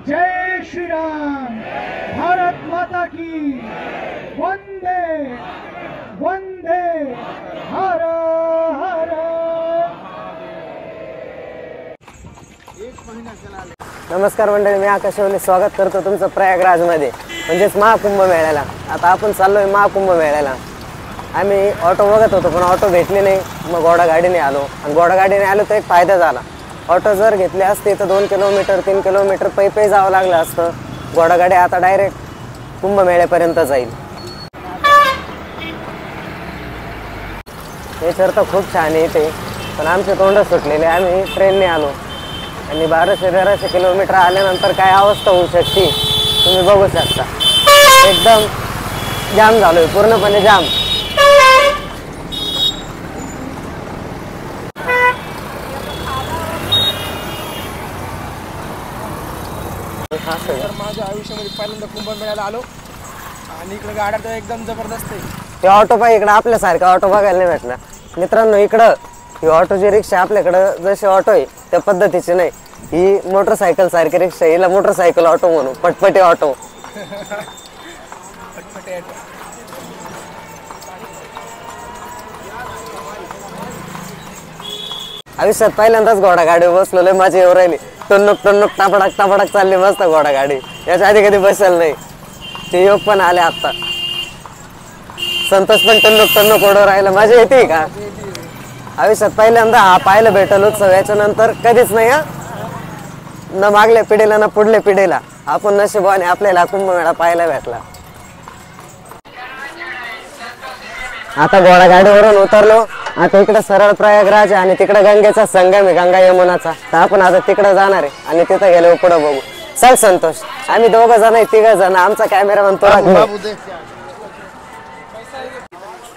जय श्री राम, भारत माता की वंदे वंदे हर हर। नमस्कार मंडळी, मी आकाश शिवले स्वागत करतो तुमचं प्रयागराजमध्ये म्हणजेच महाकुंभ मेळ्याला। आता आपण चाललोय महाकुंभ मेळ्याला। आम्ही ऑटो बघत होतो पण ऑटो भेटली नाही, मग घोडागाडीने आलो आणि घोडागाडीने आलो तर एक फायदा झाला। ऑटो जर घेतले असते तर 2 किलोमीटर 3 किलोमीटर पै जावं लागलं असतं। घोडागाडी आता डायरेक्ट कुंभमेळ्यापर्यंत जाईल। हे तर खूप छान आहे इथे, पण आमचे तोंड सुटलेले, आम्ही ट्रेनने आलो आणि 1200-1300 किलोमीटर आल्यानंतर काय अवस्था होऊ शकते तुम्ही बघू शकता। एकदम जाम झालोय, पूर्णपणे जाम। तर माझ्या आयुष्यामध्ये पहिल्यांदा कुंभमेळ्याला आलो आणि इकडे गाड्या तर एकदम जबरदस्त आहे। ते ऑटो पाहिजे इकडं आपल्यासारखं ऑटो बघायला नाही भेटला मित्रांनो। इकडं ही ऑटोची रिक्षा आपल्याकडं जशी ऑटो आहे त्या पद्धतीची नाही, ही मोटरसायकल सारखी रिक्षा, हिला मोटरसायकल ऑटो म्हणू, पटपटी ऑटो। आयुष्यात पहिल्यांदाच घोडागाडीवर बसलो, मजा येऊ राहिली। टन्नुक टन्नुक टापडाक टापडाक चालली मस्त घोडागाडी, याच्या आधी कधी बसेल नाही। ते योग पण आले आता, संतोष पण टन्नुक टन्नुक ओढव राहिला, मजा येते का? आयुष्यात पहिल्यांदा हा पाहायला भेटल उत्सव, याच्यानंतर कधीच नाही। न मागल्या पिढीला ना पुढल्या पिढीला आपण नशिबाने आपल्याला कुंभमेळा पाहायला भेटला। आता घोडागाडीवरून उतरलो, आता इकडे सरळ प्रयागराज आणि तिकडे गंगेचा संगम आहे, गंगा यमुनाचा। तर आपण आता तिकडे जाणार आहे आणि तिथे गेलो पुढे बघू। चल संतोष, आम्ही 2 जण आहे, 3 जण, आमचा कॅमेरामॅन तो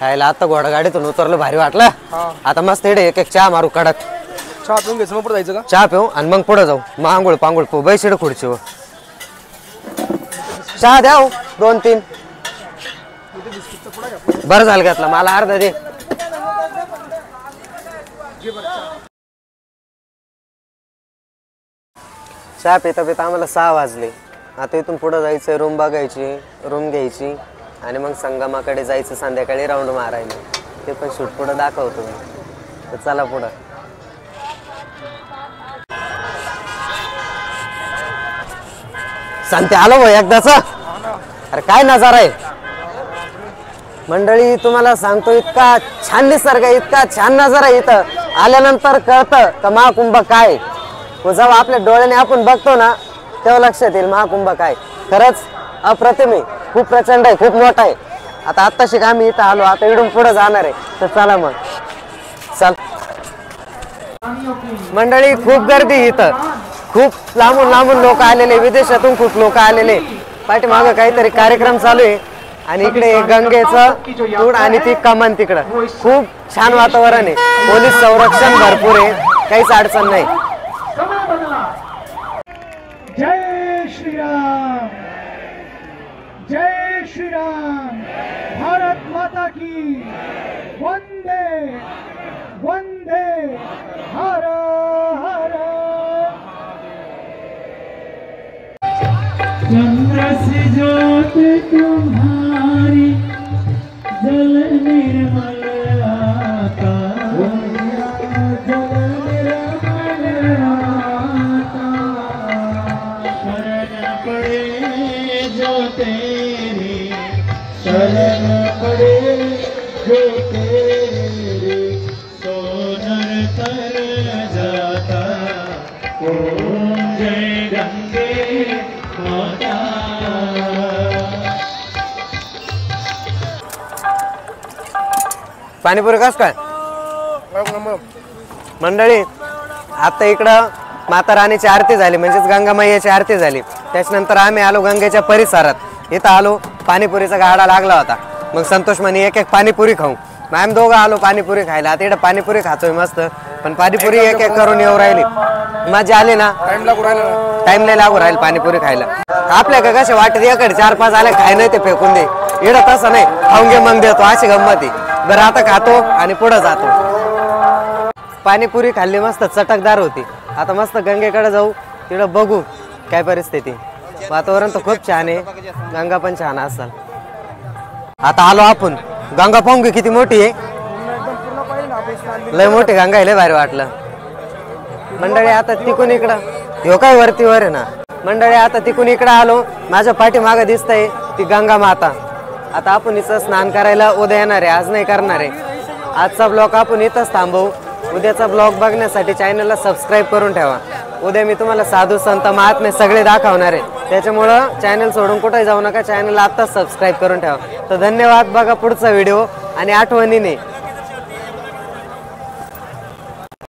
खायला। आता घोडागाडीतून उतरलो, भारी वाटलं। आता मस्त इकडे एक चहा मारू कडक, चहा पिऊन घ्यायचं मग पुढे जायचं का? चहा पिऊ आणि मग पुढे जाऊ। मग आंघोळ पांघोळ पो बैशिड खुर्चीवर चहा द्या 2-3। बरं झालं घेतला, मला अर्धा दे। चहा पिता पिता आम्हाला 6 वाजले। आता इथून पुढे जायचं, रूम बघायची, रूम घ्यायची आणि मग संगमाकडे जायचं, संध्याकाळी राऊंड मारायला। ते पण शूट पुढे दाखवतो मी, तर चला पुढं। सांगते आलो भाऊ एकदाच। अरे काय नजारा आहे मंडळी, तुम्हाला सांगतो, इतका छान निसर्ग, इतका छान नजारा इथं आल्यानंतर कळतं का महाकुंभ काय। जेव्हा आपल्या डोळ्याने आपण बघतो ना तेव्हा लक्षात येईल महाकुंभ काय। खरंच अप्रतिम आहे, खूप प्रचंड आहे, खूप मोठा आहे। आता आत्ताशी आम्ही इथं आलो, आता इकडून पुढे जाणार आहे, तर चला मग चल। मंडळी खूप गर्दी इथं, खूप लांबून लांबून लोक आलेले, विदेशातून खूप लोक आलेले। पाठीमागं काहीतरी कार्यक्रम चालू आहे आणि इकडे गंगेचं तूड आणि ती कमान तिकडं, खूप छान वातावरण आहे। पोलीस संरक्षण भरपूर आहे, काहीच अडचण नाही। जय श्री राम, जय श्री राम, भारत माता की वंदे वंदे हर हर। चंद्र से ज्योत तुम्हारी जल निर्मल आता, जल निर्मल आता, शरण पड़े जो तेरी, शरण पड़े जो तेरी, सोनर तर जाता। ओम जय गंगे माता। पाणीपुरी कस काय मंडळी? आता इकडं माता राणीची आरती झाली, म्हणजेच गंगा मैयाची आरती झाली। त्याच्यानंतर आम्ही आलो गंगेच्या परिसरात। इथं आलो, पाणीपुरीचा गाडा लागला होता। मग संतोष म्हणे एक पाणीपुरी खाऊ, मग आम्ही दोघं आलो पाणीपुरी खायला। आता इकडे पाणीपुरी खातोय मस्त, पण पाणीपुरी एक करून येऊ राहिली, मजा आली ना। टाइम लागू राहिला, टाइम नाही लागू राहील पाणीपुरी खायला। आपल्या का कशा वाटत इकडे 4-5 आले खाय नाही ते फेकून दे, इकडं तसं नाही, खाऊन घे मग देतो, अशी गंमत आहे। बरं आता खातो आणि पुढे जातो। पाणीपुरी खाल्ली, मस्त चटकदार होती। आता मस्त गंगेकडे जाऊ, तिकडं बघू काय परिस्थिती? वातावरण तर खूप छान आहे, गंगा पण छान असेल. आता आलो आपण. गंगा पाहून किती मोठी आहे, एकदम पूर्ण पाहिजे ना आपली स्नान बिन. लय मोठी गंगा आहे, लय भारी वाटलं. मंडळी आता तिकून इकडं ह्यो काय वरतीवर आहे ना. मंडळी आता तिकून इकडं आलो, माझ्या पाठीमागं दिसतंय ती गंगा माता. आता आपण इथं स्नान करायला उद्या येणार आहे, आज नाही करणार आहे. आजचा ब्लॉग आपण इथंच थांबवू. उद्याचा ब्लॉग बघण्यासाठी चॅनलला सबस्क्राईब करून ठेवा. उद्या मी तुम्हाला साधू संत महात्मे सगळे दाखवणार आहे, त्याच्यामुळं चॅनल सोडून कुठेही जाऊ नका. चॅनलला आत्ताच सबस्क्राईब करून ठेवा. तर धन्यवाद. बघा पुढचा व्हिडिओ आणि आठवणीने